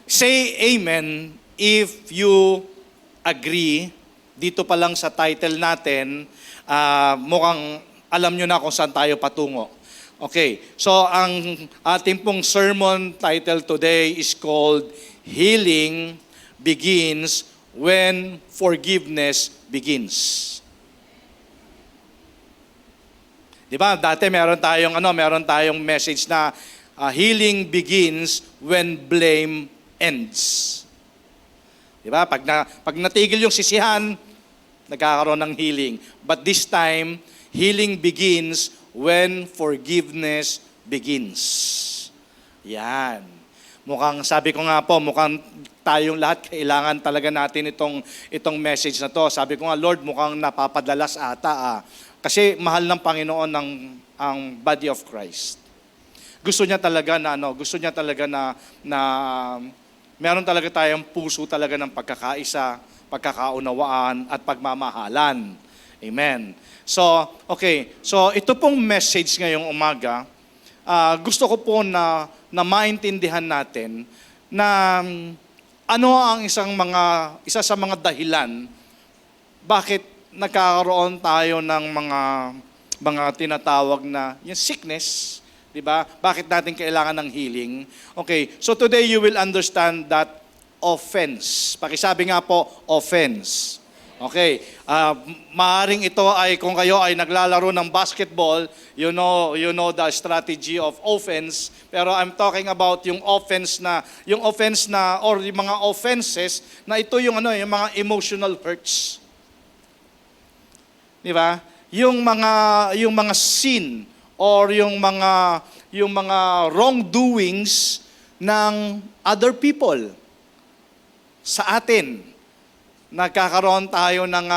Say amen if you agree. Dito pa lang sa title natin, mukhang alam nyo na kung saan tayo patungo. Okay, so ang ating pong sermon title today is called Healing Begins When Forgiveness Begins. Di ba? Dati meron tayong message na healing begins when blame ends. Di ba? Pag natigil yung sisihan, nagkakaroon ng healing. But this time, healing begins when forgiveness begins. Yan. Mukhang, sabi ko nga po, mukhang tayong lahat kailangan talaga natin itong message na to. Sabi ko nga, Lord, mukhang napapadalas ata. Kasi mahal ng Panginoon ang body of Christ. Gusto niya talaga na meron talaga tayong puso talaga ng pagkakaisa, pagkakaunawaan, at pagmamahalan. Amen. So, okay. So, ito pong message ngayong umaga, gusto ko po na maintindihan natin na ano ang isa sa mga dahilan bakit nagkakaroon tayo ng mga tinatawag na yung sickness. Diba? Bakit natin kailangan ng healing? Okay, so today you will understand that offense. Pakisabi nga po, offense. Okay, maaring ito ay kung kayo ay naglalaro ng basketball, you know the strategy of offense. Pero I'm talking about yung offense na or yung mga offenses na ito yung mga emotional hurts. Diba? Yung mga sin or yung mga wrongdoings ng other people sa atin. Nagkakaroon tayo ng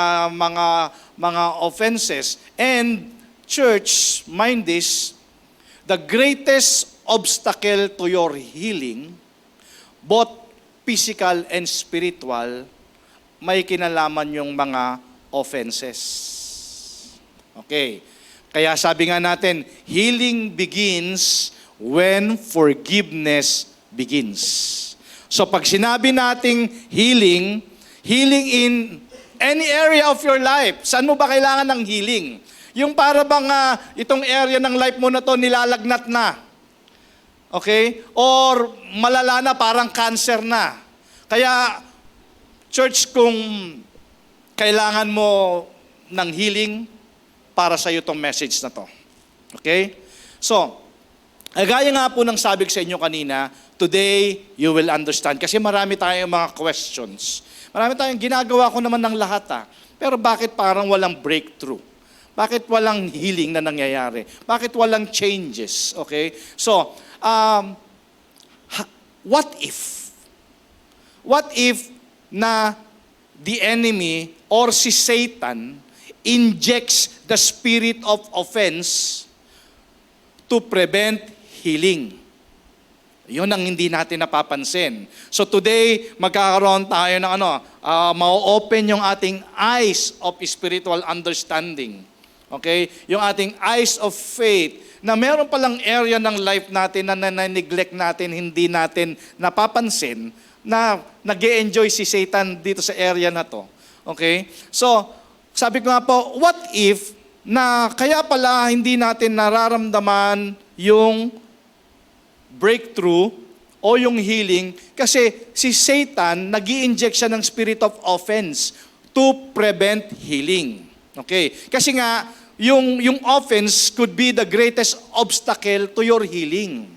mga offenses. And church, mind this, the greatest obstacle to your healing, both physical and spiritual, may kinalaman yung mga offenses. Okay. Kaya sabi nga natin, healing begins when forgiveness begins. So pag sinabi nating healing in any area of your life, saan mo ba kailangan ng healing? Yung para bang itong area ng life mo na to nilalagnat na. Okay? Or malala na, parang cancer na. Kaya, church, kung kailangan mo ng healing, para sa iyo itong message na to. Okay? So, gaya nga po ng sabi ko sa inyo kanina, today you will understand. Kasi marami tayong mga questions. Marami tayong ginagawa ko naman ng lahat. Pero bakit parang walang breakthrough? Bakit walang healing na nangyayari? Bakit walang changes? Okay? So, what if? What if na the enemy or si Satan injects the spirit of offense to prevent healing? Yun ang hindi natin napapansin. So today, magkakaroon tayo ng ma-open yung ating eyes of spiritual understanding. Okay? Yung ating eyes of faith na meron palang area ng life natin na na-neglect natin, hindi natin napapansin na nag-e-enjoy si Satan dito sa area na to. Okay? So, sabi ko nga po, what if na kaya pala hindi natin nararamdaman yung breakthrough o yung healing kasi si Satan nag-i-inject siya ng spirit of offense to prevent healing. Okay? Kasi nga, yung offense could be the greatest obstacle to your healing.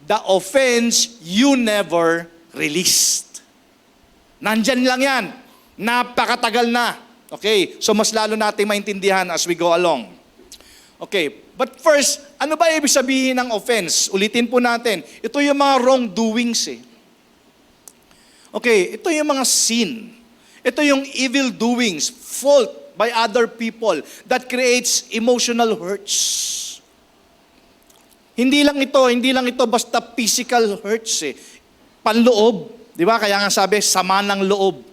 The offense you never released. Nandyan lang yan. Napakatagal na. Okay, so mas lalo natin maintindihan as we go along. Okay, but first, ano ba ibig sabihin ng offense? Ulitin po natin. Ito yung mga wrongdoings . Okay, ito yung mga sin. Ito yung evil doings, fault by other people that creates emotional hurts. Hindi lang ito basta physical hurts . Panloob. Di ba? Kaya nga sabi, sama ng loob.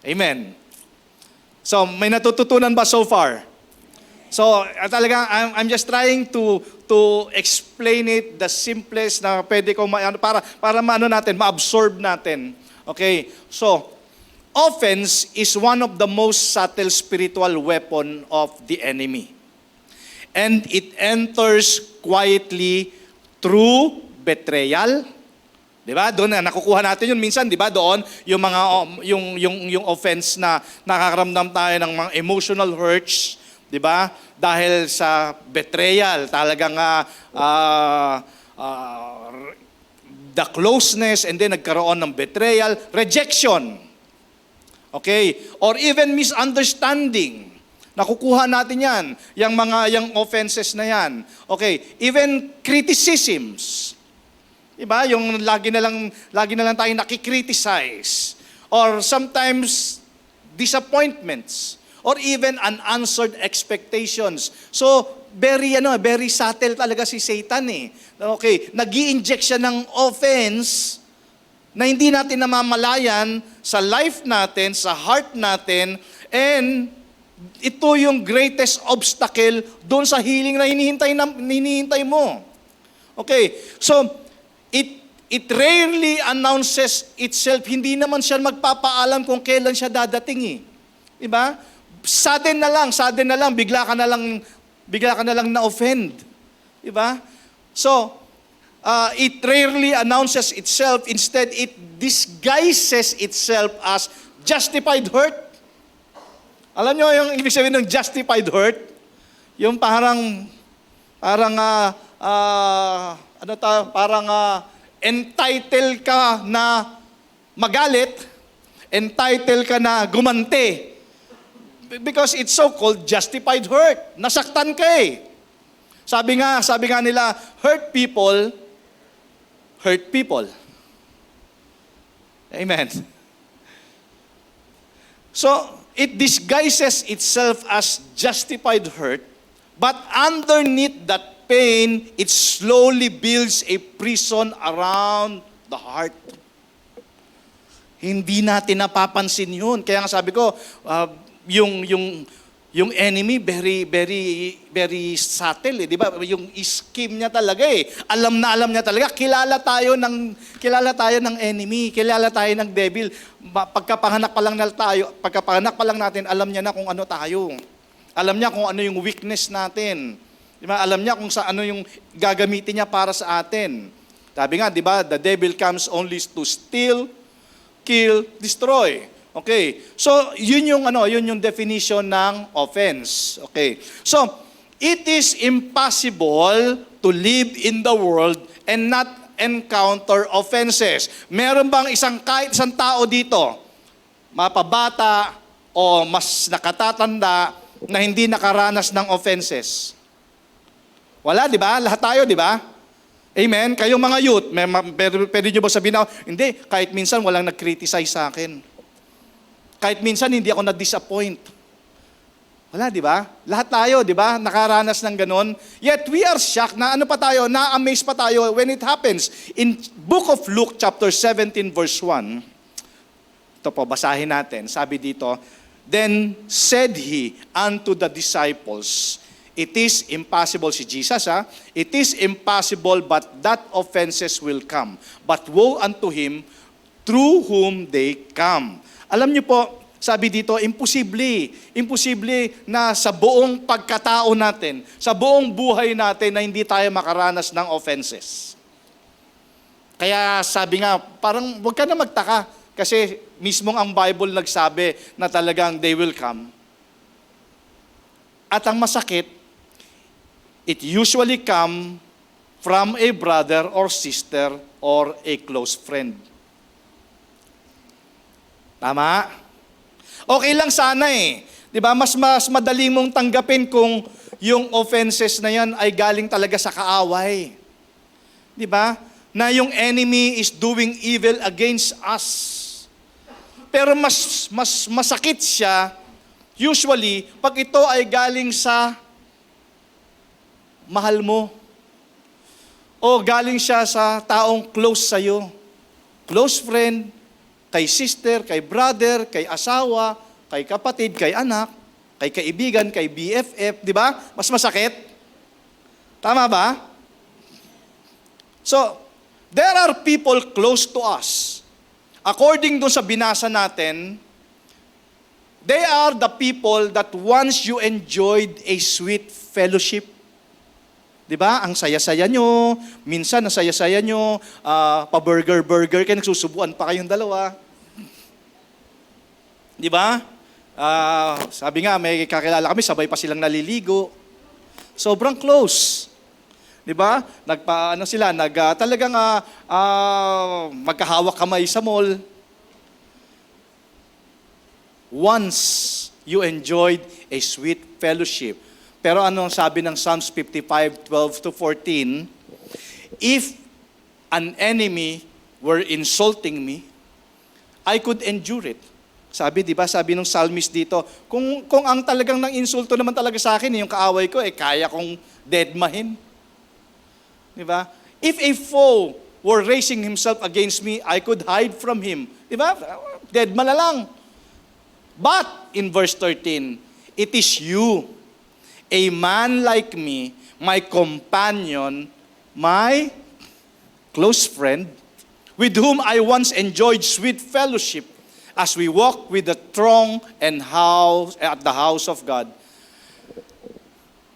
Amen. So, may natututunan ba so far? So, talaga, I'm just trying to explain it the simplest na pwede ko para maano natin, ma-absorb natin. Okay? So, offense is one of the most subtle spiritual weapon of the enemy. And it enters quietly through betrayal. 'Di ba? Doon na nakukuha natin 'yun minsan, 'di ba? Doon yung mga yung offense na nakakaramdam tayo ng mga emotional hurts, 'di ba? Dahil sa betrayal, talagang the closeness and then nagkaroon ng betrayal, rejection. Okay? Or even misunderstanding. Nakukuha natin 'yan, yung offenses na 'yan. Okay, even criticisms. Diba? Yung lagi na lang tayong nakikriticize. Or sometimes disappointments or even unanswered expectations. So, very subtle talaga si Satan eh. Okay, nag-i-inject siya ng offense na hindi natin namamalayan sa life natin, sa heart natin, and ito yung greatest obstacle doon sa healing na hinihintay mo. Okay, so it rarely announces itself. Hindi naman siya magpapaalam kung kailan siya dadating eh. Diba? Sudden na lang, bigla ka na lang na-offend. Diba? So, it rarely announces itself. Instead, it disguises itself as justified hurt. Alam nyo yung ibig sabihin ng justified hurt? Yung parang entitled ka na magalit, entitled ka na gumante. Because it's so-called justified hurt. Nasaktan ka eh. Sabi nga nila, hurt people. Amen. So, it disguises itself as justified hurt, but underneath that pain, it slowly builds a prison around the heart. Hindi natin napapansin yun. Kaya nga sabi ko, yung enemy, very subtle eh. Di ba? Yung scheme niya talaga eh. Alam niya talaga. Kilala tayo ng enemy. Kilala tayo ng devil. Pagkapanganak pa lang natin, alam niya na kung ano tayo. Alam niya kung ano yung weakness natin. Diba? Alam niya kung ano yung gagamitin niya para sa atin. Sabi nga, di ba, the devil comes only to steal, kill, destroy. Okay. So, yun yung definition ng offense. Okay. So, it is impossible to live in the world and not encounter offenses. Meron bang kahit isang tao dito, mapabata o mas nakatatanda, na hindi nakaranas ng offenses? Wala, di ba? Lahat tayo, di ba? Amen? Kayong mga youth, pwede nyo ba sabihin na, hindi, kahit minsan walang nag-criticize sa akin. Kahit minsan hindi ako na-disappoint. Wala, di ba? Lahat tayo, di ba? Nakaranas ng ganon. Yet we are shocked na na-amaze pa tayo when it happens. In Book of Luke, chapter 17, verse 1, ito po, basahin natin. Sabi dito, then said he unto the disciples, it is impossible, si Jesus it is impossible but that offenses will come. But woe unto him through whom they come. Alam niyo po, sabi dito, imposible na sa buong pagkatao natin, sa buong buhay natin na hindi tayo makaranas ng offenses. Kaya sabi nga, parang huwag ka na magtaka kasi mismong ang Bible nagsabi na talagang they will come. At ang masakit, it usually come from a brother or sister or a close friend. Tama? Okay lang sana eh. Di ba? Mas madali mong tanggapin kung yung offenses na yan ay galing talaga sa kaaway. Di ba? Na yung enemy is doing evil against us. Pero mas masakit siya, usually, pag ito ay galing sa mahal mo. O galing siya sa taong close sa'yo. Close friend, kay sister, kay brother, kay asawa, kay kapatid, kay anak. kay kaibigan, kay BFF, di ba? Mas masakit. Tama ba? So, there are people close to us. According dun sa binasa natin, they are the people that once you enjoyed a sweet fellowship. Di ba? Ang saya-saya nyo, minsan ang saya-saya nyo, pa-burger-burger kayo, nagsusubuan pa kayong dalawa. Di ba? Sabi nga, may kakilala kami, sabay pa silang naliligo. Sobrang close. Di ba? Talagang magkahawak kamay sa mall. Once you enjoyed a sweet fellowship. Pero ano ang sabi ng Psalms 55:12-14? If an enemy were insulting me, I could endure it. Sabi, di ba? Sabi ng psalmist dito, kung ang talagang nang insulto naman talaga sa akin, yung kaaway ko, kaya kong deadmahin. Di ba? If a foe were raising himself against me, I could hide from him. Di ba? Deadma na lang. But, in verse 13, it is you, a man like me, my companion, my close friend, with whom I once enjoyed sweet fellowship, as we walk with the throng and at the house of God.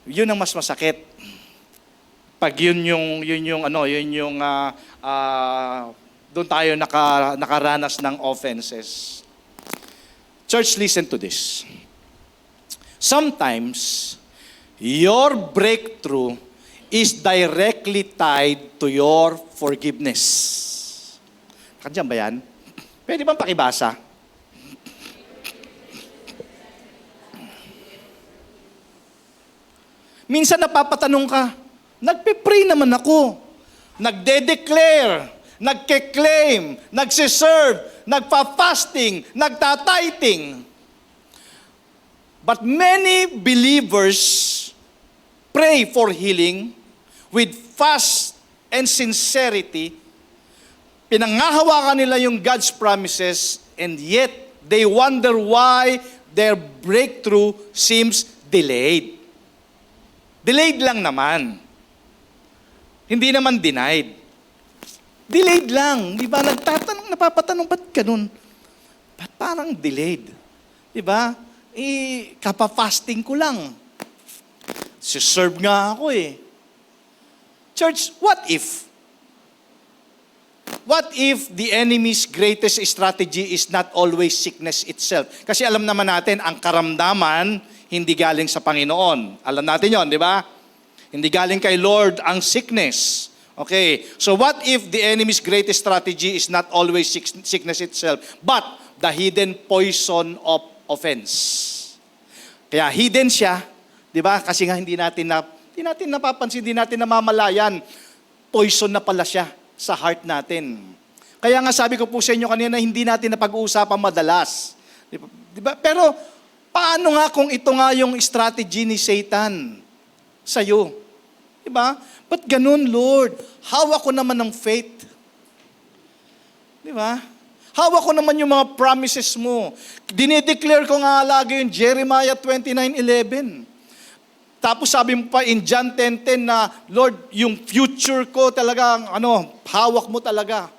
Yun ang mas masakit. Pag doon tayo nakaranas ng offenses. Church, listen to this. Sometimes, your breakthrough is directly tied to your forgiveness. Kandiyan ba yan? Pwede bang pakibasa? Minsan napapatanong ka, nagpe-pray naman ako, nagde-declare, nagke-claim, nagsiserve, nagpa-fasting, nagta-tithing. But many believers pray for healing with fast and sincerity. Pinangahawakan nila yung God's promises, and yet they wonder why their breakthrough seems delayed. Delayed lang naman. Hindi naman denied. Delayed lang. Di ba? Napapatanong, ba't ganun? Ba't parang delayed? Di ba? Kapa-fasting ko lang. Serve nga ako eh. Church, what if? What if the enemy's greatest strategy is not always sickness itself? Kasi alam naman natin, ang karamdaman, hindi galing sa Panginoon. Alam natin yon, di ba? Hindi galing kay Lord ang sickness. Okay, so what if the enemy's greatest strategy is not always sickness itself, but the hidden poison of offense? Kaya hidden siya, di ba? Kasi nga hindi natin napapansin, hindi natin namamalayan. Poison na pala siya sa heart natin. Kaya nga sabi ko po sa inyo kanina, hindi natin napag-uusapan madalas. Di ba? Pero paano nga kung ito nga yung strategy ni Satan sa'yo? Di ba? Ba't ganun, Lord? Hawak ko naman ng faith. Di ba? Hawak ko naman yung mga promises mo. Dinideclare ko nga lagi yung Jeremiah 29:11. Tapos sabi mo pa in John 10:10 na, Lord, yung future ko talagang, hawak mo talaga.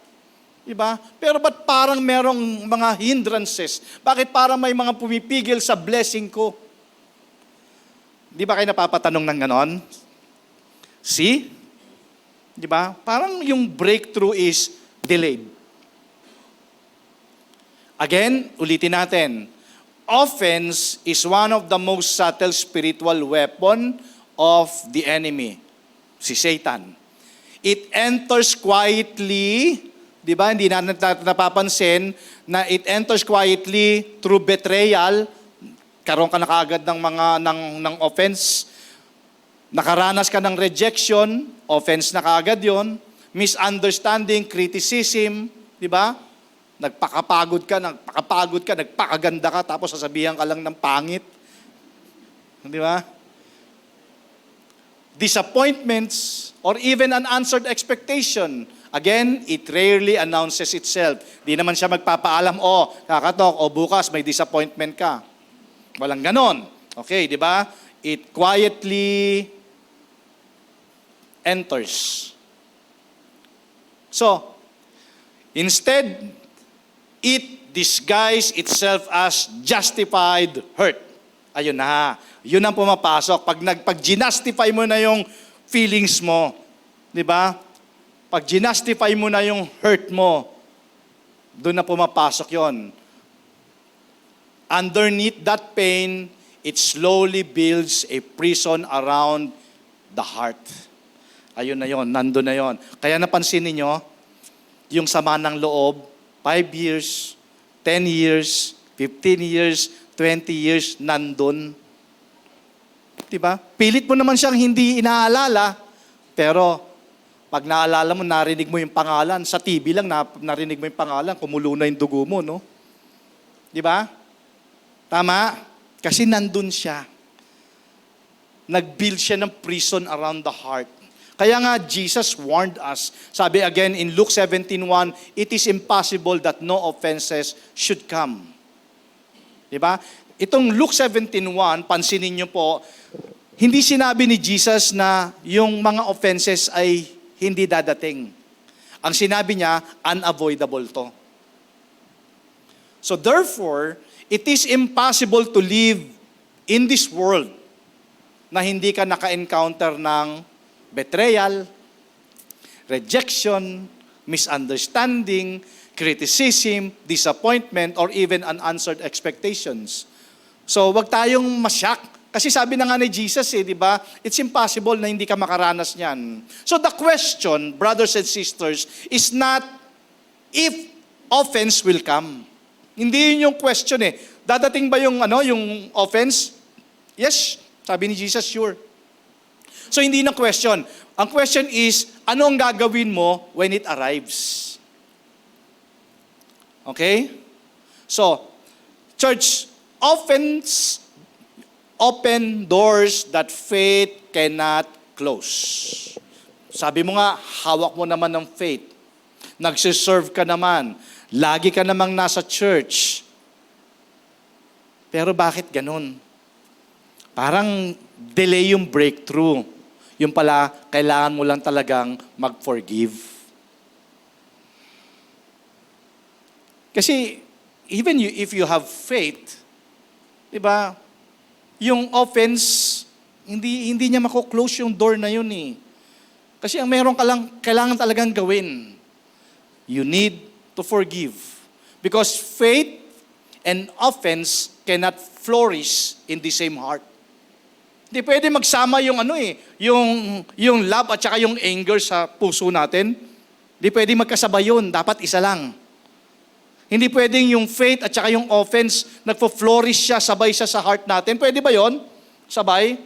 Diba? Pero ba't parang merong mga hindrances? Bakit parang may mga pumipigil sa blessing ko? Di ba kayo napapatanong ng ganon? See? Di ba? Parang yung breakthrough is delayed. Again, ulitin natin. Offense is one of the most subtle spiritual weapon of the enemy, si Satan. It enters quietly, di ba? Hindi natin napapansin na it enters quietly through betrayal. Karoon ka na kaagad ng offense. Nakaranas ka ng rejection, offense na kaagad yon. Misunderstanding, criticism, di ba? Nagpakapagod ka, nagpakaganda ka, tapos sasabihan ka lang ng pangit. Di ba? Disappointments or even unanswered expectation. Again, it rarely announces itself. Di naman siya magpapaalam, kakatok, bukas may disappointment ka. Walang ganon. Okay, di ba? It quietly enters. So, instead, it disguises itself as justified hurt. Ayun na. Yun ang pumapasok. Pag ginastify mo na yung feelings mo, di ba? Pag ginastify mo na yung hurt mo, doon na pumapasok yon. Underneath that pain, it slowly builds a prison around the heart. Ayun na yon, nandun na yon. Kaya napansin niyo yung sama ng loob, 5 years, 10 years, 15 years, 20 years, nandun. Diba? Pilit mo naman siyang hindi inaalala, pero pag naalala mo, narinig mo yung pangalan. Sa TV lang, narinig mo yung pangalan, kumulo na yung dugo mo, no? Diba? Tama? Kasi nandun siya. Nag-build siya ng prison around the heart. Kaya nga, Jesus warned us. Sabi again in Luke 17:1, it is impossible that no offenses should come. Diba? Itong Luke 17:1, pansinin niyo po, hindi sinabi ni Jesus na yung mga offenses ay hindi dadating. Ang sinabi niya, unavoidable to. So therefore, it is impossible to live in this world na hindi ka naka-encounter ng betrayal, rejection, misunderstanding, criticism, disappointment, or even unanswered expectations. So wag tayong masyak. Kasi sabi na nga ni Jesus, di ba? It's impossible na hindi ka makaranas niyan. So the question, brothers and sisters, is not if offense will come. Hindi yun yung question eh. Dadating ba yung offense? Yes, sabi ni Jesus, sure. So hindi na question. Ang question is, ano ang gagawin mo when it arrives? Okay? So, church, offense open doors that faith cannot close. Sabi mo nga, hawak mo naman ng faith. Nagsiserve ka naman. Lagi ka namang nasa church. Pero bakit ganun? Parang delay yung breakthrough. Yung pala, kailangan mo lang talagang mag-forgive. Kasi, even if you have faith, di ba, yung offense, hindi niya mako-close yung door na yun eh. Kasi ang meron ka lang, kailangan talagang gawin. You need to forgive. Because faith and offense cannot flourish in the same heart. Hindi pwede magsama yung yung love at saka yung anger sa puso natin. Hindi pwede magkasabay yun. Dapat isa lang. Hindi pwedeng yung faith at saka yung offense, nagpo-flourish siya, sabay siya sa heart natin. Pwede ba yon? Sabay?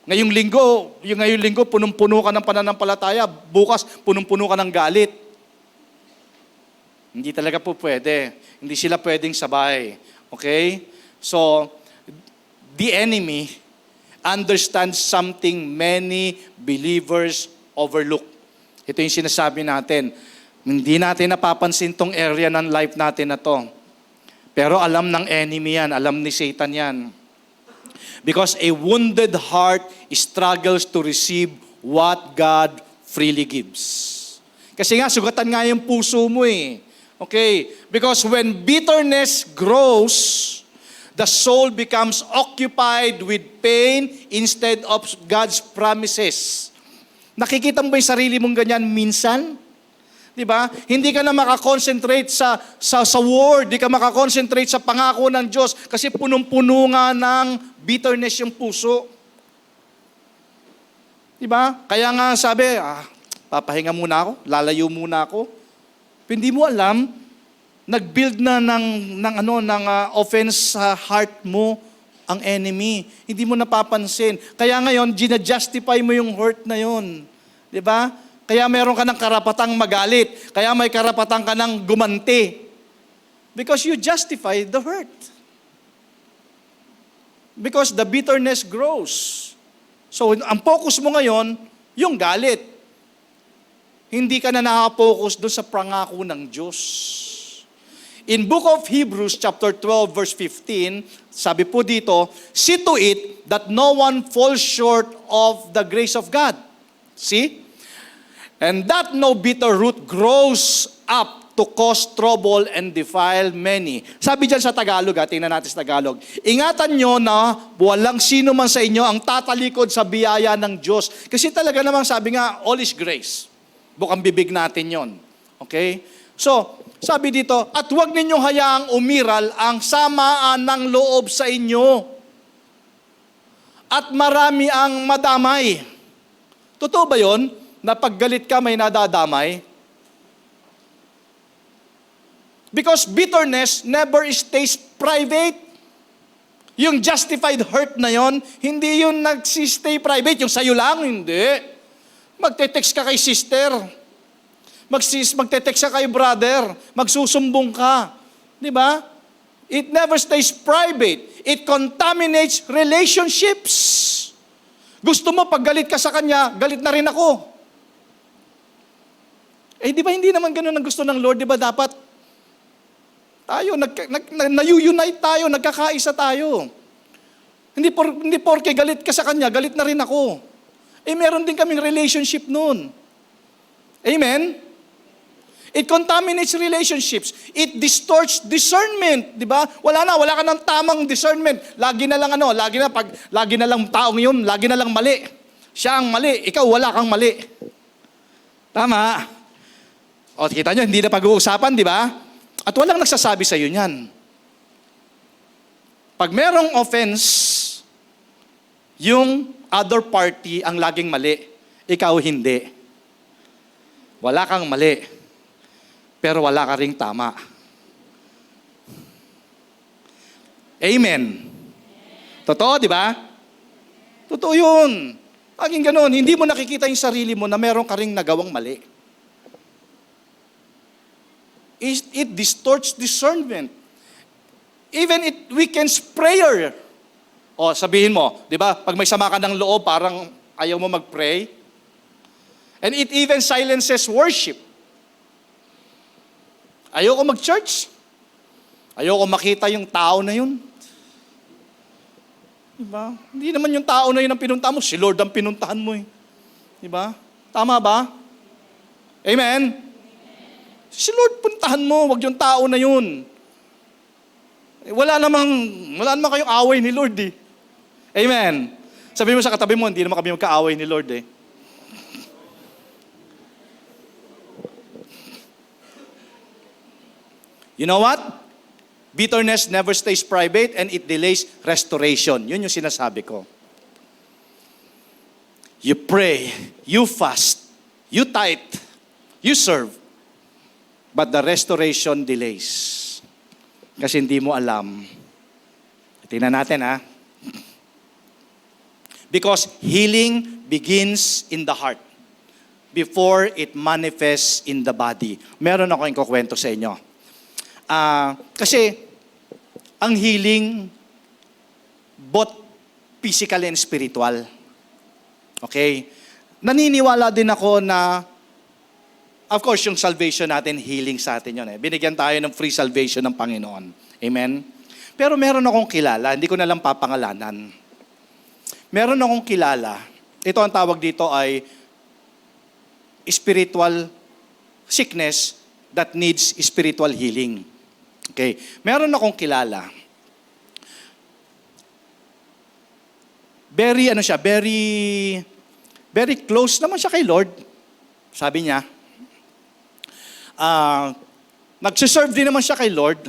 Ngayong linggo, punong-puno ka ng pananampalataya. Bukas, punong-puno ka ng galit. Hindi talaga po pwede. Hindi sila pwedeng sabay. Okay? So, the enemy understands something many believers overlook. Ito yung sinasabi natin. Hindi natin napapansin tong area ng life natin na to. Pero alam ng enemy yan, alam ni Satan yan. Because a wounded heart struggles to receive what God freely gives. Kasi nga, sugatan nga yung puso mo eh. Okay? Because when bitterness grows, the soul becomes occupied with pain instead of God's promises. Nakikita mo ba yung sarili mong ganyan minsan? Diba? Hindi ka na makakonsentrate sa word, hindi ka makakonsentrate sa pangako ng Diyos kasi punong-puno nga ng bitterness yung puso. Diba? Kaya nga sabi, papahinga muna ako, lalayo muna ako. Hindi mo alam, nag-build na ng offense sa heart mo ang enemy. Hindi mo napapansin. Kaya ngayon, gina-justify mo yung hurt na yun. Diba? Kaya meron ka ng karapatang magalit. Kaya may karapatang ka ng gumanti. Because you justify the hurt. Because the bitterness grows. So, ang focus mo ngayon, yung galit. Hindi ka na nakapokus doon sa pangako ng Diyos. In book of Hebrews chapter 12 verse 15, sabi po dito, see to it that no one falls short of the grace of God. See? And that no bitter root grows up to cause trouble and defile many. Sabi dyan sa Tagalog, tingnan natin sa Tagalog, ingatan nyo na walang sino man sa inyo ang tatalikod sa biyaya ng Diyos. Kasi talaga namang sabi nga, all is grace. Bukang bibig natin yon. Okay? So, sabi dito, at huwag ninyong hayaang umiral ang samaan ng loob sa inyo. At marami ang madamay. Totoo ba yon? Na paggalit ka may nadadamay? Because bitterness never stays private. Yung justified hurt na yon, hindi yun nagsistay private. Yung sa'yo lang, hindi. Magte-text ka kay sister. Magte-text ka kay brother. Magsusumbong ka. Di ba? It never stays private. It contaminates relationships. Gusto mo, pag galit ka sa kanya, galit na rin ako. Di ba hindi naman ganun ang gusto ng Lord? Di ba dapat tayo, na-unite tayo, nagkakaisa tayo. Hindi porke galit ka sa kanya, galit na rin ako. Meron din kaming relationship noon. Amen? It contaminates relationships. It distorts discernment, di ba? Wala ka ng tamang discernment. Lagi na lang taong yun, lagi na lang mali. Siya ang mali, ikaw wala kang mali. Tama. O, kita nyo, hindi na pag-uusapan, di ba? At walang nagsasabi sa iyo niyan. Pag merong offense, yung other party ang laging mali, ikaw hindi. Wala kang mali, pero wala ka ring tama. Amen. Totoo, di ba? Totoo yun. Laging ganun, hindi mo nakikita yung sarili mo na meron ka ring nagawang mali. It distorts discernment. Even it weakens prayer. O, sabihin mo, di ba, pag may sama ka ng loob, parang ayaw mo mag-pray. And it even silences worship. Ayoko mag-church. Ayoko makita yung tao na yun. Di ba? Hindi naman yung tao na yun ang pinuntahan mo, si Lord ang pinuntahan mo eh. Di ba? Tama ba? Amen? Si Lord puntahan mo, wag yung tao na yun. Wala namang kayong away ni Lord eh. Amen. Sabi mo sa katabi mo, hindi naman kami magkaaway ni Lord eh. You know what? Bitterness never stays private and it delays restoration. Yun yung sinasabi ko. You pray, you fast, you tithe, you serve. But the restoration delays. Kasi hindi mo alam. Tingnan natin ha. Because healing begins in the heart before it manifests in the body. Meron ako yung kukwento sa inyo. Kasi ang healing, both physical and spiritual. Okay? Naniniwala din ako na of course, yung salvation natin, healing sa atin yun. Binigyan tayo ng free salvation ng Panginoon. Amen? Pero meron akong kilala, hindi ko na lang papangalanan. Meron akong kilala, ito ang tawag dito ay spiritual sickness that needs spiritual healing. Okay? Meron akong kilala. Very close naman siya kay Lord. Sabi niya, nagsiserve din naman siya kay Lord.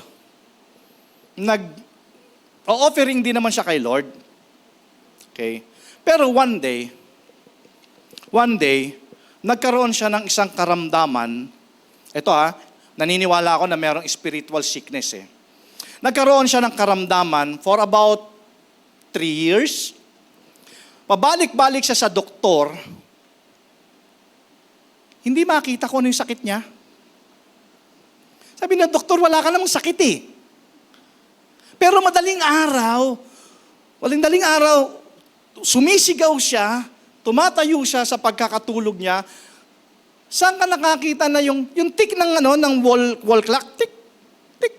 Offering din naman siya kay Lord. Okay? Pero one day, nagkaroon siya ng isang karamdaman. Ito naniniwala ako na merong spiritual sickness eh. Nagkaroon siya ng karamdaman for about 3 years. Pabalik-balik siya sa doktor. Hindi makita kung ano yung sakit niya. Sabi na, doktor, wala ka namang sakit eh. Pero madaling araw, sumisigaw siya, tumatayo siya sa pagkakatulog niya. Saan ka nakakita na yung tick ng wall clock? Tick, tick,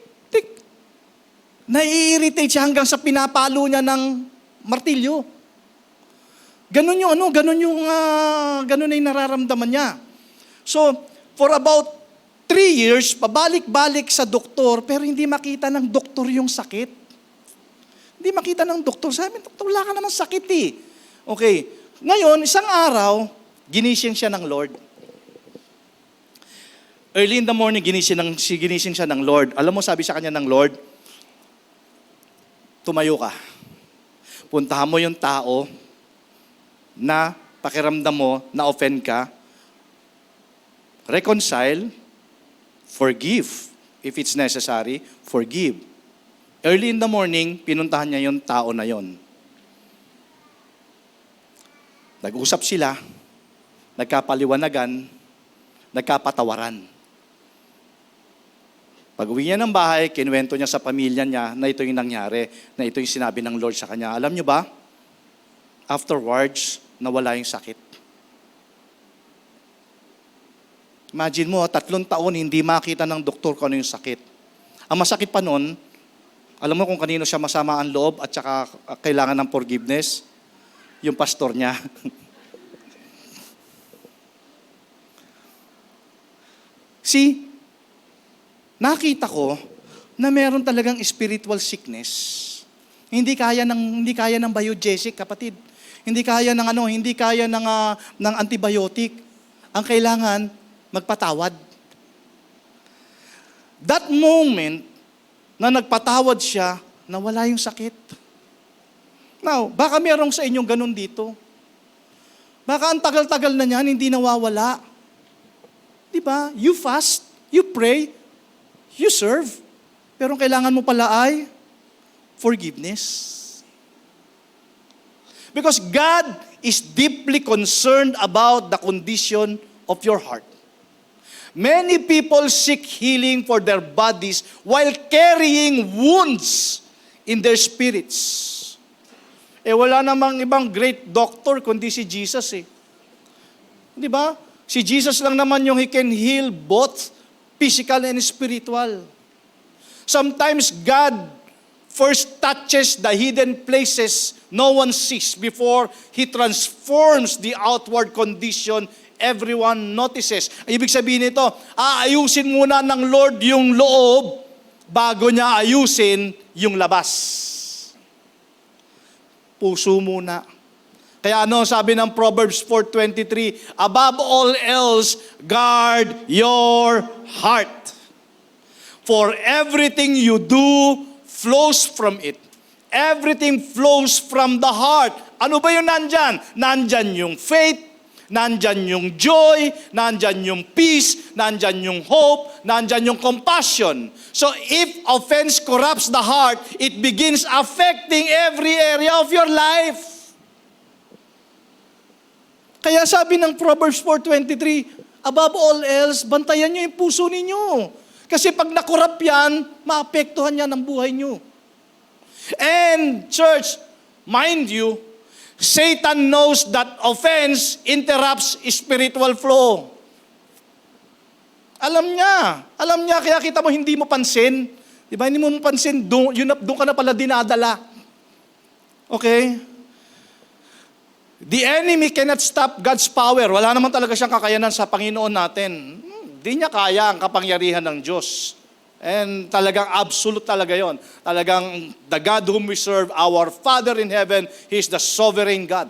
Nai-irritate siya hanggang sa pinapalo niya ng martilyo. Ganun na yung nararamdaman niya. So, for about 3 years, pabalik-balik sa doktor, pero hindi makita ng doktor yung sakit. Hindi makita ng doktor. Sabi, doktor, wala ka naman sakit eh. Okay. Ngayon, isang araw, ginising siya ng Lord. Early in the morning, ginising siya ng Lord. Alam mo, sabi sa kanya ng Lord, tumayo ka. Puntahan mo yung tao na pakiramdam mo, na-offend ka. Reconcile, forgive. If it's necessary, forgive. Early in the morning, pinuntahan niya yung tao na yon. Nag-usap sila, nagkapaliwanagan, nagkapatawaran. Pag-uwi niya ng bahay, kinuwento niya sa pamilya niya na ito yung nangyari, na ito yung sinabi ng Lord sa kanya. Alam niyo ba? Afterwards, nawala yung sakit. Imagine mo, 3 taon hindi makita ng doktor kung ano yung sakit. Ang masakit pa nun, alam mo kung kanino siya masama ang loob at saka kailangan ng forgiveness? Yung pastor niya. See, nakita ko na meron talagang spiritual sickness. Hindi kaya ng biogesic, kapatid. Hindi kaya ng antibiotic. Ang kailangan magpatawad. That moment na nagpatawad siya, nawala yung sakit. Now, baka merong sa inyong ganun dito. Baka ang tagal-tagal na niyan, hindi nawawala. Diba? You fast, you pray, you serve, pero ang kailangan mo pala ay forgiveness. Because God is deeply concerned about the condition of your heart. Many people seek healing for their bodies while carrying wounds in their spirits. Wala namang ibang great doctor kundi si Jesus eh. Di ba? Si Jesus lang naman yung He can heal both physical and spiritual. Sometimes God first touches the hidden places no one sees before He transforms the outward condition everyone notices. Ibig sabihin nito, aayusin muna ng Lord yung loob bago niya ayusin yung labas. Puso muna. Kaya ano sabi ng Proverbs 4:23, above all else, guard your heart. For everything you do flows from it. Everything flows from the heart. Ano ba yung nandyan? Nandyan yung faith, nandyan yung joy, nandyan yung peace, nandyan yung hope, nandyan yung compassion. So if offense corrupts the heart, it begins affecting every area of your life. Kaya sabi ng Proverbs 4:23, above all else, bantayan nyo yung puso ninyo. Kasi pag nakorap yan, maapektuhan yan ang buhay nyo. And church, mind you, Satan knows that offense interrupts spiritual flow. Alam niya, kaya kita mo hindi mo pansin. Di ba, hindi mo pansin, doon ka na pala dinadala. Okay? The enemy cannot stop God's power. Wala naman talaga siyang kakayanan sa Panginoon natin. Di niya kaya ang kapangyarihan ng Diyos. And talagang absolute talaga yon. Talagang the God whom we serve, our Father in heaven, He is the sovereign God.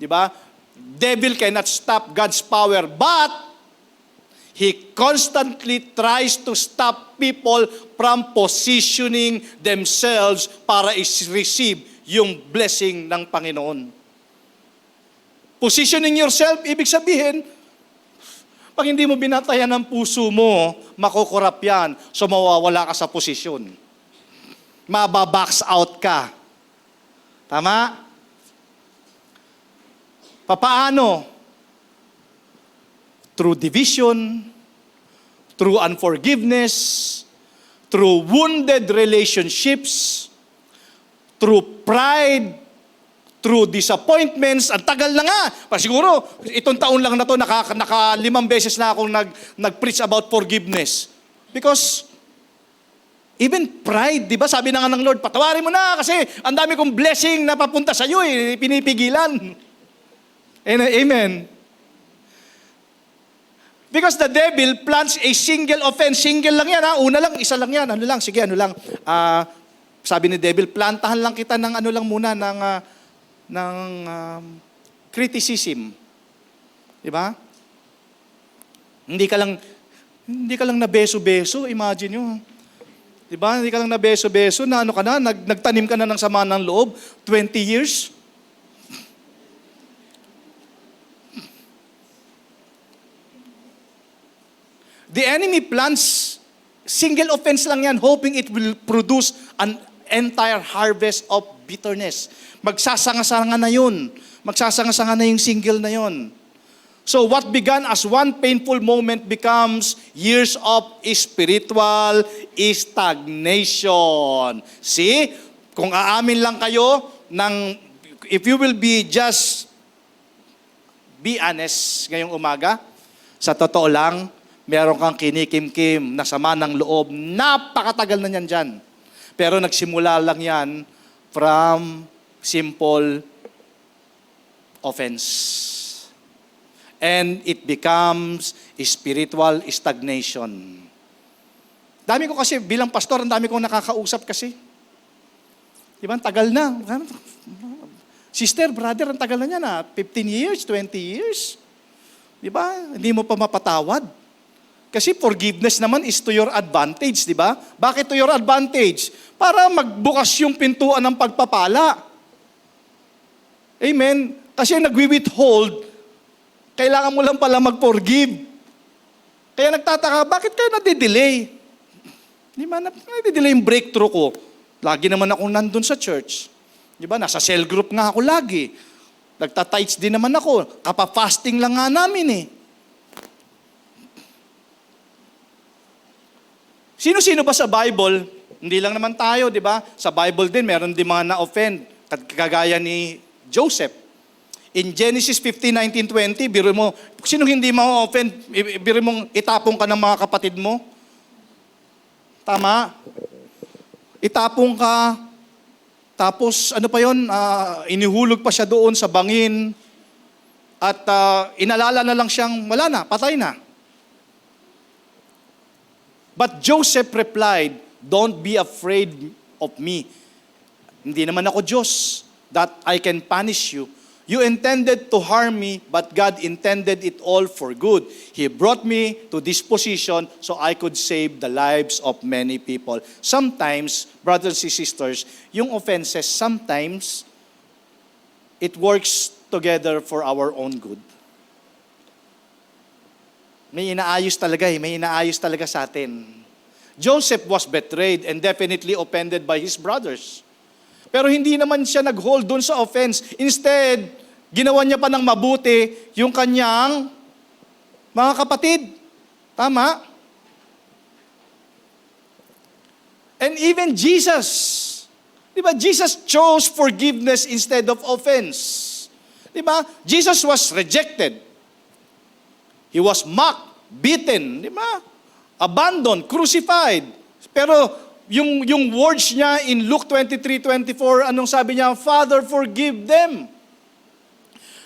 Di ba? Devil cannot stop God's power, but he constantly tries to stop people from positioning themselves para receive yung blessing ng Panginoon. Positioning yourself, ibig sabihin, pag hindi mo binatayan ng puso mo, makukurap yan, so mawawala ka sa posisyon. Mababox out ka. Tama? Papaano? Through division, through unforgiveness, through wounded relationships, through pride, through disappointments. Ang tagal na nga. Siguro, itong taon lang na to, naka 5 beses na akong nag-preach about forgiveness. Because Even pride, di ba? Sabi na nga ng Lord, patawarin mo na kasi ang dami kong blessing na papunta sa iyo, pinipigilan. Amen. Because the devil plants a single offense. Single lang yan, ha? Una lang, isa lang yan. Ano lang, sige, ano lang. Sabi ni devil, plantahan lang kita ng ano lang muna, ng criticism. Di ba? Hindi ka lang na beso-beso, imagine nyo. Di ba? Hindi ka lang na beso-beso, na ano ka na, nagtanim ka na ng sama ng loob, 20 years. The enemy plants, single offense lang yan, hoping it will produce an entire harvest of bitterness. Magsasanga-sanga na yun. Magsasanga-sanga na yung single na yun. So what began as one painful moment becomes years of spiritual stagnation. See? Kung aamin lang kayo, if you will be honest ngayong umaga, sa totoo lang, meron kang kinikimkim na sama ng loob, napakatagal na niyan dyan. Pero nagsimula lang yan from simple offense. And it becomes spiritual stagnation. Dami ko kasi, bilang pastor, ang dami kong nakakausap kasi. Di ba, ang tagal na. Sister, brother, ang tagal na niya na. 15 years, 20 years. Di ba? Hindi mo pa mapatawad. Kasi forgiveness naman is to your advantage, di ba? Bakit to your advantage? Para magbukas yung pintuan ng pagpapala. Amen? Kasi nagwi-withhold, kailangan mo lang pala mag-forgive. Kaya nagtataka, bakit kayo nadidelay? Di ba? Nadidelay yung breakthrough ko. Lagi naman ako nandun sa church. Di ba? Nasa cell group nga ako lagi. Nagtatights din naman ako. Kapa-fasting lang nga namin eh. Sino-sino ba sa Bible? Hindi lang naman tayo, di ba? Sa Bible din, meron din mga na-offend. Kagaya ni Joseph. In Genesis 15:19-20, biro mo, sino hindi ma-offend? Biro mong itapong ka ng mga kapatid mo? Tama? Itapong ka, tapos ano pa yun? Inihulog pa siya doon sa bangin, at inalala na lang siyang, wala na, patay na. But Joseph replied, "Don't be afraid of me. Hindi naman ako Diyos that I can punish you. You intended to harm me, but God intended it all for good. He brought me to this position so I could save the lives of many people." Sometimes, brothers and sisters, yung offenses, sometimes, it works together for our own good. May inaayos talaga sa atin. Joseph was betrayed and definitely offended by his brothers. Pero hindi naman siya nag-hold dun sa offense. Instead, ginawa niya pa ng mabuti yung kanyang mga kapatid. Tama? And even Jesus, di ba? Jesus chose forgiveness instead of offense. Di ba? Jesus was rejected. He was mocked, beaten, di ba? Abandoned, crucified. Pero yung words niya in Luke 23:24, anong sabi niya? "Father, forgive them."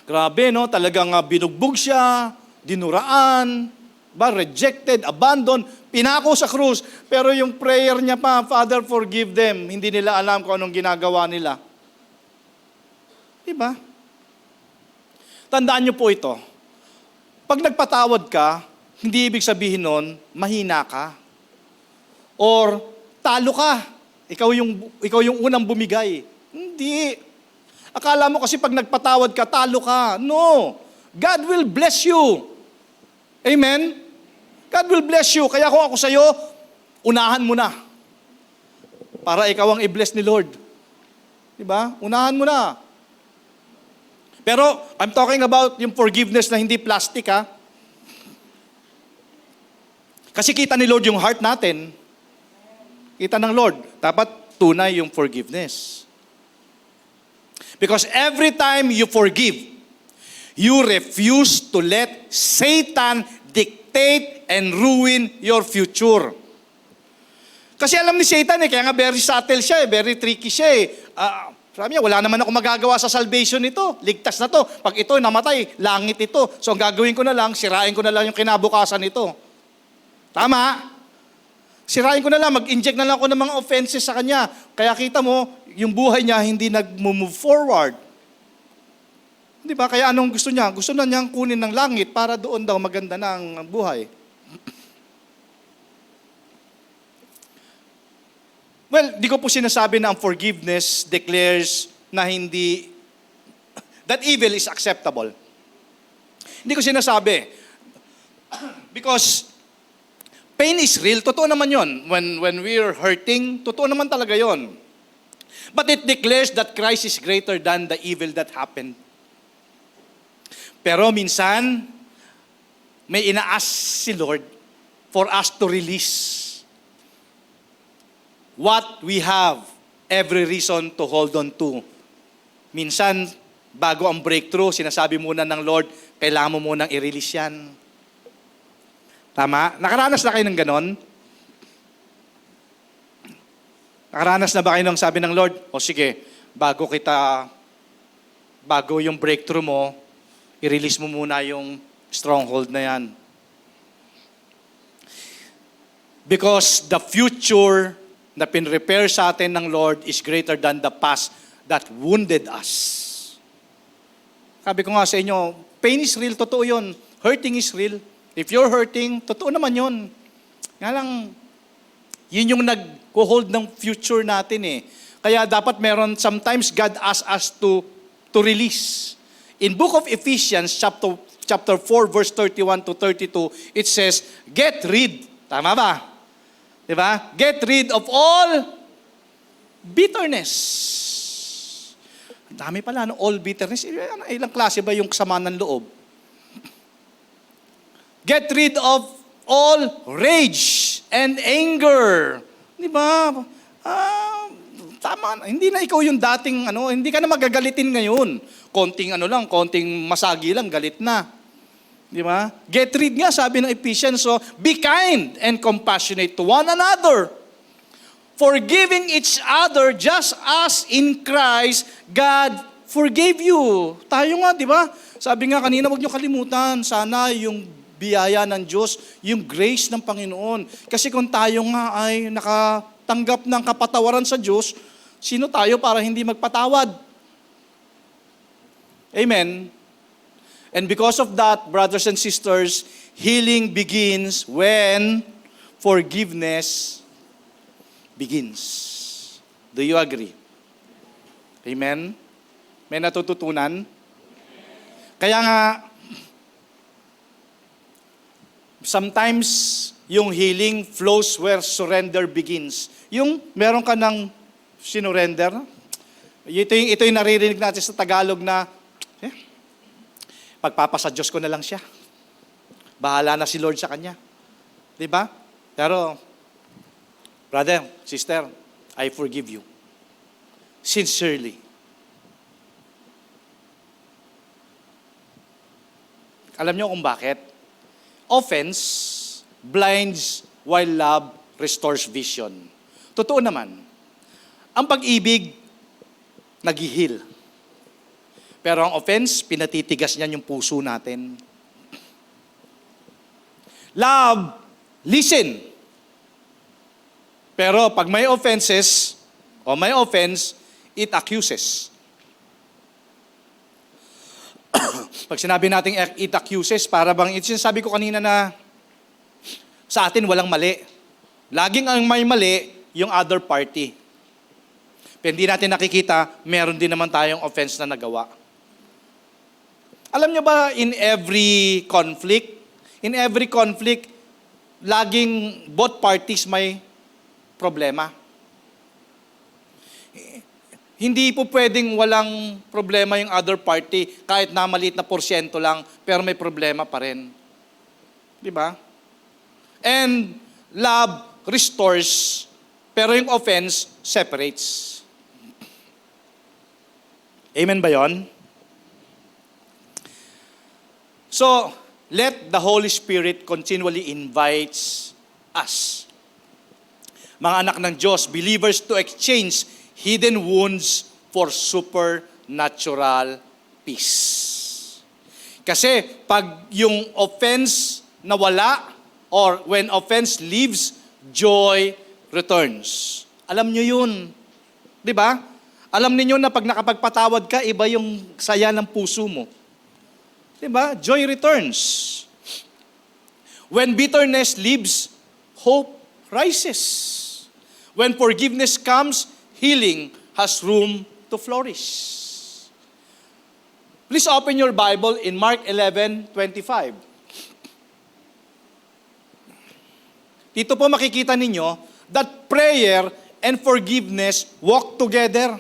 Grabe, no? Talagang binugbog siya, dinuraan, rejected, abandoned, pinako sa krus. Pero yung prayer niya pa, "Father, forgive them." Hindi nila alam kung anong ginagawa nila. Di ba? Tandaan niyo po ito. Pag nagpatawad ka, hindi ibig sabihin nun, mahina ka. Or talo ka. Ikaw yung unang bumigay. Hindi. Akala mo kasi pag nagpatawad ka, talo ka. No. God will bless you. Amen? God will bless you. Kaya kung ako sa'yo, unahan mo na. Para ikaw ang i-bless ni Lord. Diba? Unahan mo na. Pero, I'm talking about yung forgiveness na hindi plastic, ha? Kasi kita ni Lord yung heart natin. Kita ng Lord. Dapat tunay yung forgiveness. Because every time you forgive, you refuse to let Satan dictate and ruin your future. Kasi alam ni Satan kaya nga very subtle siya very tricky siya sabi niya, wala naman ako magagawa sa salvation nito. Ligtas na to. Pag ito namatay, langit ito. So ang gagawin ko na lang, sirain ko na lang yung kinabukasan nito. Tama? Sirain ko na lang, mag-inject na lang ako ng mga offenses sa kanya. Kaya kita mo, yung buhay niya hindi nag-move forward. Di ba? Kaya anong gusto niya? Gusto na niyang kunin ng langit para doon daw maganda na ang buhay. Well, di ko po sinasabi na ang forgiveness declares na that evil is acceptable. Hindi ko sinasabi. Because pain is real. Totoo naman yon. When we're hurting, totoo naman talaga yon. But it declares that Christ is greater than the evil that happened. Pero minsan, may ina-ask si Lord for us to release what we have every reason to hold on to. Minsan, bago ang breakthrough, sinasabi muna ng Lord, kailangan mo munang i-release yan. Tama? Nakaranas na kayo ng ganon? Nakaranas na ba kayo ng sabi ng Lord, o sige, bago yung breakthrough mo, i-release mo muna yung stronghold na yan. Because the future na pinrepair sa atin ng Lord is greater than the past that wounded us. Sabi ko nga sa inyo, pain is real, totoo yun. Hurting is real. If you're hurting, totoo naman yun. Nga lang, yun yung nag-hold ng future natin Kaya dapat meron, sometimes God asks us to release. In book of Ephesians, chapter 4, verse 31 to 32, it says, get rid. Tama ba? Diba? Get rid of all bitterness. Ang dami pala, all bitterness. Ilang klase ba yung sama ng loob? Get rid of all rage and anger. Diba? Tama. Hindi na ikaw yung dating, hindi ka na magagalitin ngayon. Konting masagi lang, galit na. Di ba? Get rid nga, sabi ng Ephesians, so be kind and compassionate to one another, forgiving each other just as in Christ God forgave you. Tayo nga, di ba? Sabi nga kanina, huwag niyo kalimutan, sana yung biyaya ng Diyos, yung grace ng Panginoon. Kasi kung tayo nga ay nakatanggap ng kapatawaran sa Diyos, sino tayo para hindi magpatawad? Amen. And because of that, brothers and sisters, healing begins when forgiveness begins. Do you agree? Amen? May natututunan? Kaya nga, sometimes yung healing flows where surrender begins. Yung meron ka ng sinurrender, ito yung naririnig natin sa Tagalog na, pagpapasa Diyos ko na lang siya. Bahala na si Lord sa kanya. Di ba? Pero, brother, sister, I forgive you. Sincerely. Alam niyo kung bakit? Offense blinds while love restores vision. Totoo naman. Ang pag-ibig, nag-heal. Pero ang offense, pinatitigas niyan yung puso natin. Love, listen. Pero pag may offenses, o may offense, it accuses. Pag sinabi natin it accuses, para bang, sinasabi ko kanina na sa atin walang mali. Laging ang may mali, yung other party. Pero hindi natin nakikita, meron din naman tayong offense na nagawa. Alam nyo ba, in every conflict, laging both parties may problema. Hindi po pwedeng walang problema yung other party, kahit na maliit na porsyento lang, pero may problema pa rin. Di ba? And love restores, pero yung offense separates. Amen ba yon? So, let the Holy Spirit continually invites us. mga anak ng Diyos, believers, to exchange hidden wounds for supernatural peace. Kasi pag yung offense nawala, or when offense leaves, joy returns. Alam nyo yun. Di ba? Alam niyo na pag nakapagpatawad ka, iba yung saya ng puso mo. Di ba? Joy returns. When bitterness leaves, hope rises. When forgiveness comes, healing has room to flourish. Please open your Bible in Mark 11:25. Dito po makikita ninyo that prayer and forgiveness walk together.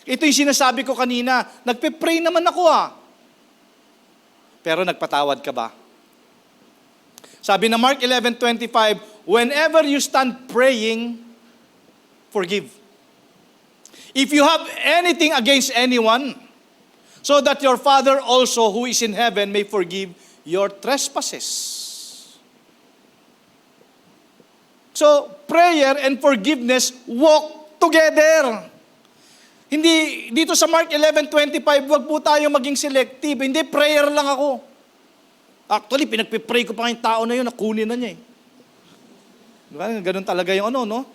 Ito yung sinasabi ko kanina, nagpe-pray naman ako pero nagpatawad ka ba? Sabi na Mark 11:25, whenever you stand praying, forgive. If you have anything against anyone, so that your Father also who is in heaven may forgive your trespasses. So, prayer and forgiveness walk together. Hindi, dito sa Mark 11:25, wag po tayo maging selective. Hindi, prayer lang ako. Actually, pinagpipray ko pa yung tao na yun, nakunin na niya eh. Diba? Ganun talaga yung no?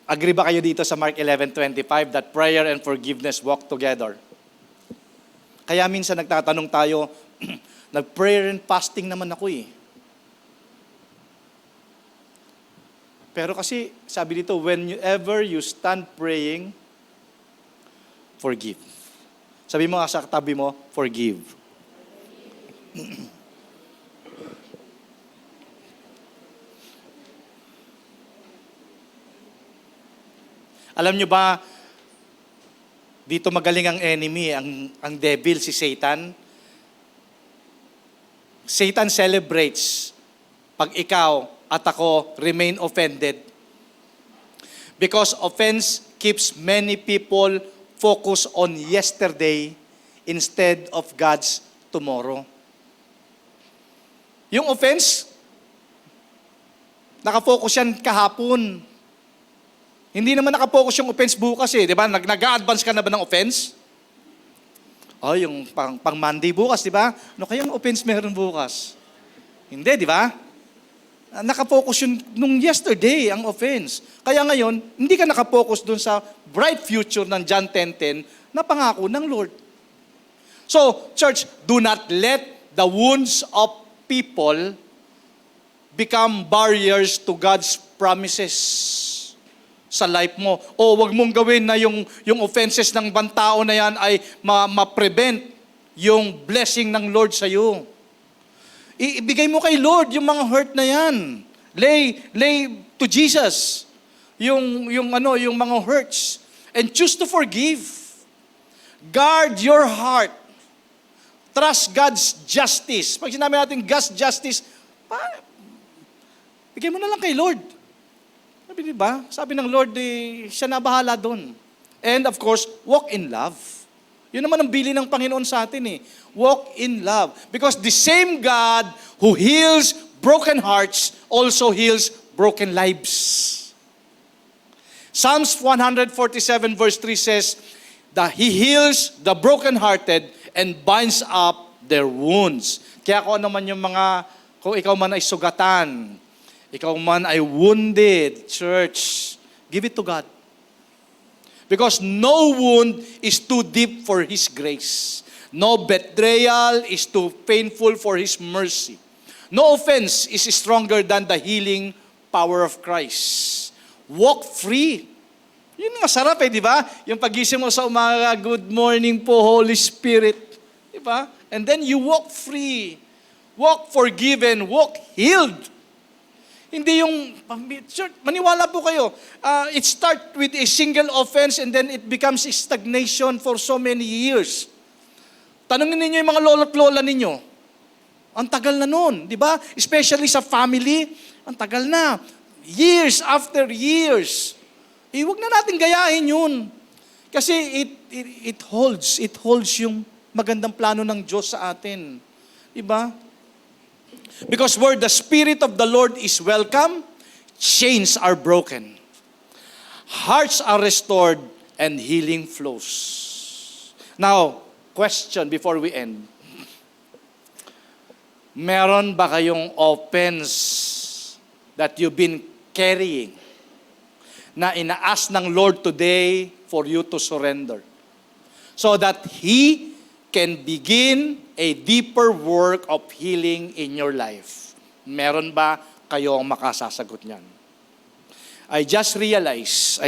Agree ba kayo dito sa Mark 11:25 that prayer and forgiveness walk together? Kaya minsan nagtatanong tayo, nag-prayer and fasting naman ako eh. Pero kasi sabi dito, whenever you stand praying, forgive. Sabi mo sa katabi mo, forgive. Alam nyo ba, dito magaling ang enemy, ang devil, si Satan. Satan celebrates pag ikaw at ako remain offended. Because offense keeps many people focused on yesterday instead of God's tomorrow. Yung offense, nakafocus yan kahapon. Hindi naman nakapokus yung offense bukas eh, di ba? Nag-a-advance ka na ba ng offense? Oh, yung pang Monday bukas, di ba? Ano kayang offense meron bukas? Hindi, di ba? Nakapokus yun nung yesterday ang offense. Kaya ngayon, hindi ka nakapokus dun sa bright future ng John 10:10 na pangako ng Lord. So, church, do not let the wounds of people become barriers to God's promises sa life mo. O wag mong gawin na yung offenses ng ibang tao na yan ay ma-prevent yung blessing ng Lord sa iyo. Ibigay mo kay Lord yung mga hurt na yan. Lay to Jesus yung mga hurts and choose to forgive. Guard your heart. Trust God's justice. Pag sinabi natin God's justice, bigay mo na lang kay Lord. Sabi, diba? Sabi ng Lord, siya na bahala doon. And of course, walk in love. Yun naman ang bili ng Panginoon sa atin eh. Walk in love. Because the same God who heals broken hearts also heals broken lives. Psalms 147 verse 3 says, that He heals the brokenhearted and binds up their wounds. Kaya kung ano man yung kung ikaw man ay sugatan, ikaw man ay wounded, church, give it to God. Because no wound is too deep for His grace. No betrayal is too painful for His mercy. No offense is stronger than the healing power of Christ. Walk free. Yun nga sarap di ba? Yung pagising mo sa umaga, good morning po, Holy Spirit. Di ba? And then you walk free. Walk forgiven, walk healed. Hindi yung, maniwala po kayo, it start with a single offense and then it becomes stagnation for so many years. Tanungin ninyo yung mga lolo't lola ninyo. Ang tagal na nun, di ba? Especially sa family, ang tagal na. Years after years. Huwag na natin gayahin yun. Kasi it holds yung magandang plano ng Diyos sa atin. Di ba? Because where the Spirit of the Lord is welcome, chains are broken. Hearts are restored and healing flows. Now, question before we end. Meron ba kayong offense that you've been carrying na inaas ng Lord today for you to surrender? So that He can begin a deeper work of healing in your life. Meron ba kayong makasasagot niyan? I just realized,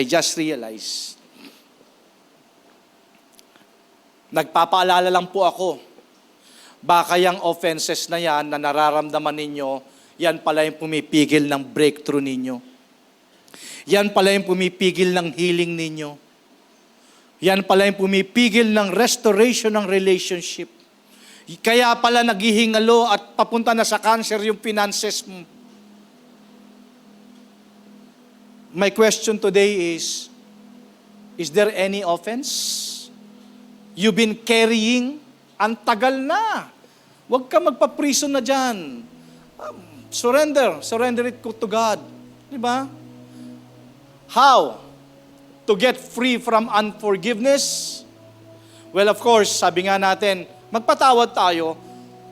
nagpapaalala lang po ako, baka yung offenses na yan na nararamdaman ninyo, yan pala yung pumipigil ng breakthrough ninyo. Yan pala yung pumipigil ng healing ninyo. Yan pala yung pumipigil ng restoration ng relationship. Kaya pala naghihingalo at papunta na sa cancer yung finances mo. My question today is there any offense? You've been carrying, ang tagal na. Huwag ka magpa-prison na dyan. Surrender it to God. Di ba? How to get free from unforgiveness? Well, of course, sabi nga natin, magpatawad tayo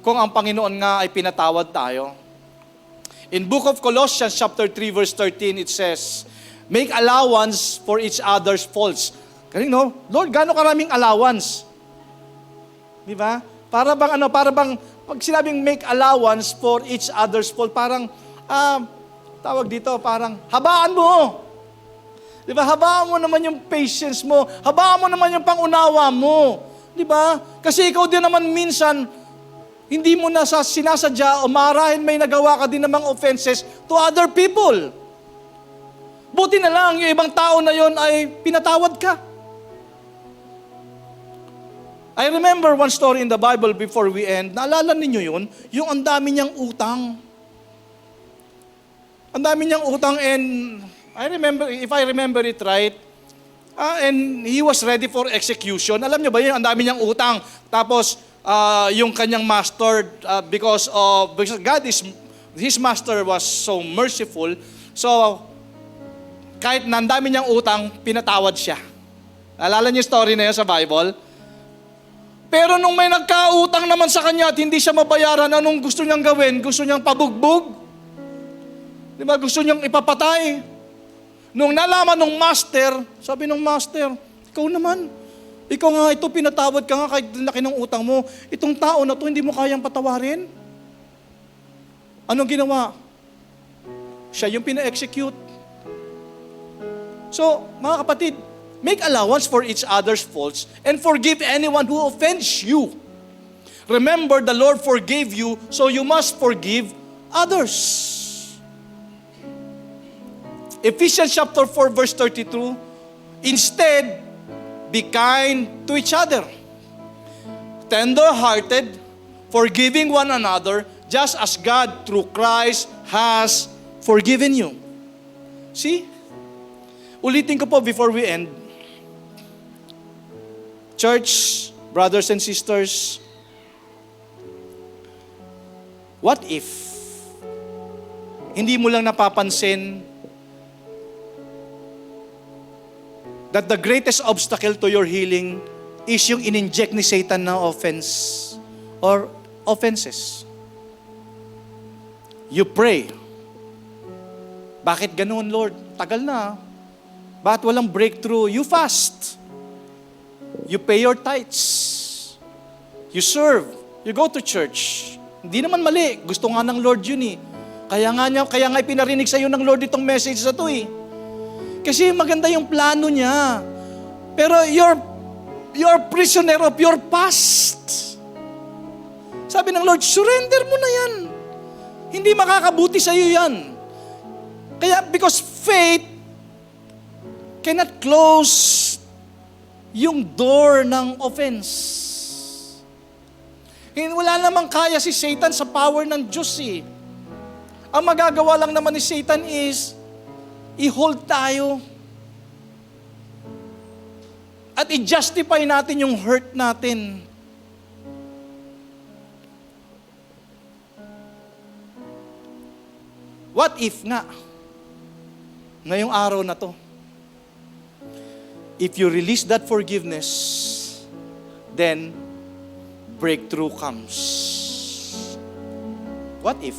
kung ang Panginoon nga ay pinatawad tayo. In book of Colossians chapter 3 verse 13, it says, make allowance for each other's faults. Kasi Lord, gaano karaming allowance? Di ba? Para bang, pag sinabing make allowance for each other's fault, parang, tawag dito, parang, habaan mo. Di ba? Habaan mo naman yung patience mo. Habaan mo naman yung pangunawa mo. Di ba? Kasi ikaw din naman minsan, hindi mo na sinasadya o marahil may nagawa ka din namang offenses to other people. Buti na lang, yung ibang tao na yon ay pinatawad ka. I remember one story in the Bible before we end. Naalala ninyo yun? Yung ang dami niyang utang. Ang dami niyang utang and if I remember it right, and he was ready for execution. Alam niyo ba yun? Ang dami niyang utang. Tapos, yung kanyang master, because God his master was so merciful, so, kahit na ang dami niyang utang, pinatawad siya. Alala niyo yung story na yun sa Bible? Pero nung may nagkautang naman sa kanya at hindi siya mabayaran, anong gusto niyang gawin? Gusto niyang pabugbog? Di ba? Gusto niyang ipapatay? Nung nalaman ng master, sabi ng master, ikaw naman, ikaw nga ito, pinatawad ka nga kahit laki ng utang mo. Itong tao na to, hindi mo kayang patawarin? Anong ginawa? Siya yung pina-execute. So, mga kapatid, make allowance for each other's faults and forgive anyone who offends you. Remember, the Lord forgave you, so you must forgive others. Ephesians chapter 4 verse 32, instead, be kind to each other, tender-hearted, forgiving one another, just as God through Christ has forgiven you. See? Ulitin ko po before we end. Church, brothers and sisters, what if hindi mo lang napapansin that the greatest obstacle to your healing is yung in-inject ni Satan na offense or offenses? You pray. Bakit ganun, Lord? Tagal na. Bakit walang breakthrough? You fast. You pay your tithes. You serve. You go to church. Hindi naman mali. Gusto nga ng Lord yun eh. Kaya nga pinarinig sa iyo ng Lord itong message na to eh. Kasi maganda yung plano niya. Pero you're prisoner of your past. Sabi ng Lord, surrender mo na yan. Hindi makakabuti sa iyo yan. Kaya because faith cannot close yung door ng offense. Wala namang kaya si Satan sa power ng Diyos eh. Ang magagawa lang naman ni Satan is i-hold tayo at i-justify natin yung hurt natin. What if nga, ngayong araw na to, if you release that forgiveness, then breakthrough comes. What if?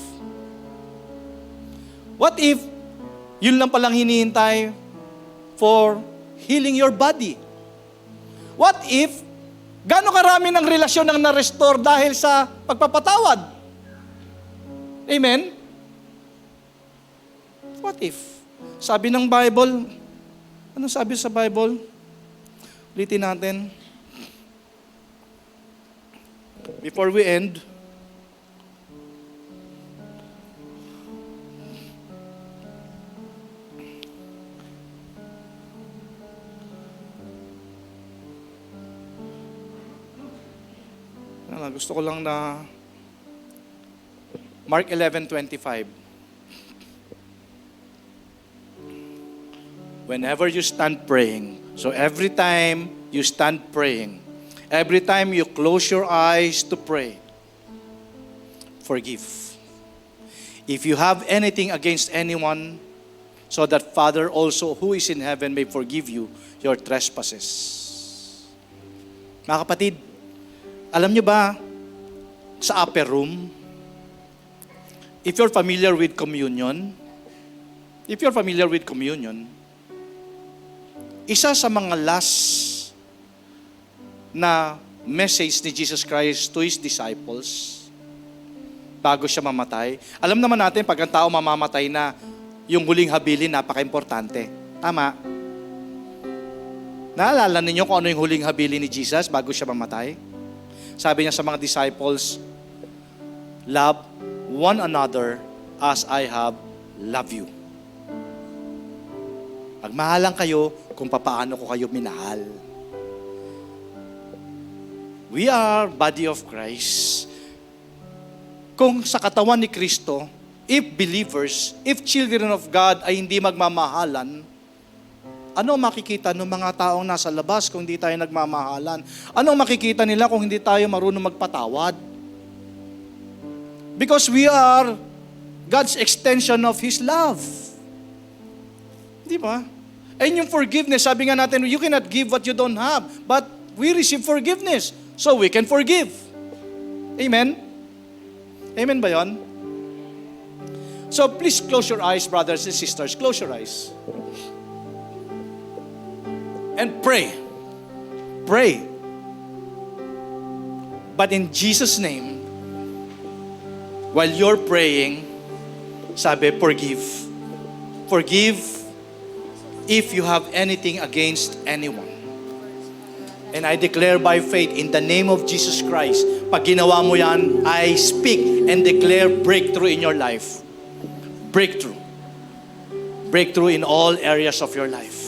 What if yun lang palang hinihintay for healing your body? What if gaano karami ng relasyon ang na-restore dahil sa pagpapatawad? Amen? What if? Sabi ng Bible, ano sabi sa Bible? Ulitin natin. Before we end, gusto ko lang na Mark 11:25. Whenever you stand praying, so every time you stand praying, every time you close your eyes to pray, forgive. If you have anything against anyone, so that Father also who is in heaven may forgive you your trespasses. Mga kapatid, alam nyo ba, sa upper room, if you're familiar with communion, isa sa mga last na message ni Jesus Christ to His disciples, bago siya mamatay. Alam naman natin, pag ang tao mamamatay na, yung huling habilin, napaka-importante. Tama? Naalala ninyo kung ano yung huling habilin ni Jesus bago siya mamatay? Sabi niya sa mga disciples, love one another as I have loved you. Magmahalan kayo kung papaano ko kayo minahal. We are body of Christ. Kung sa katawan ni Kristo, if believers, if children of God ay hindi magmamahalan, ano makikita ng mga taong nasa labas kung hindi tayo nagmamahalan? Anong makikita nila kung hindi tayo marunong magpatawad? Because we are God's extension of His love. Di ba? And yung forgiveness, sabi nga natin, you cannot give what you don't have. But we receive forgiveness, so we can forgive. Amen? Amen ba yun? So please close your eyes, brothers and sisters. Close your eyes. And pray. Pray. But in Jesus' name, while you're praying, sabi, forgive. Forgive if you have anything against anyone. And I declare by faith in the name of Jesus Christ, pag ginawa mo yan, I speak and declare breakthrough in your life. Breakthrough. Breakthrough in all areas of your life.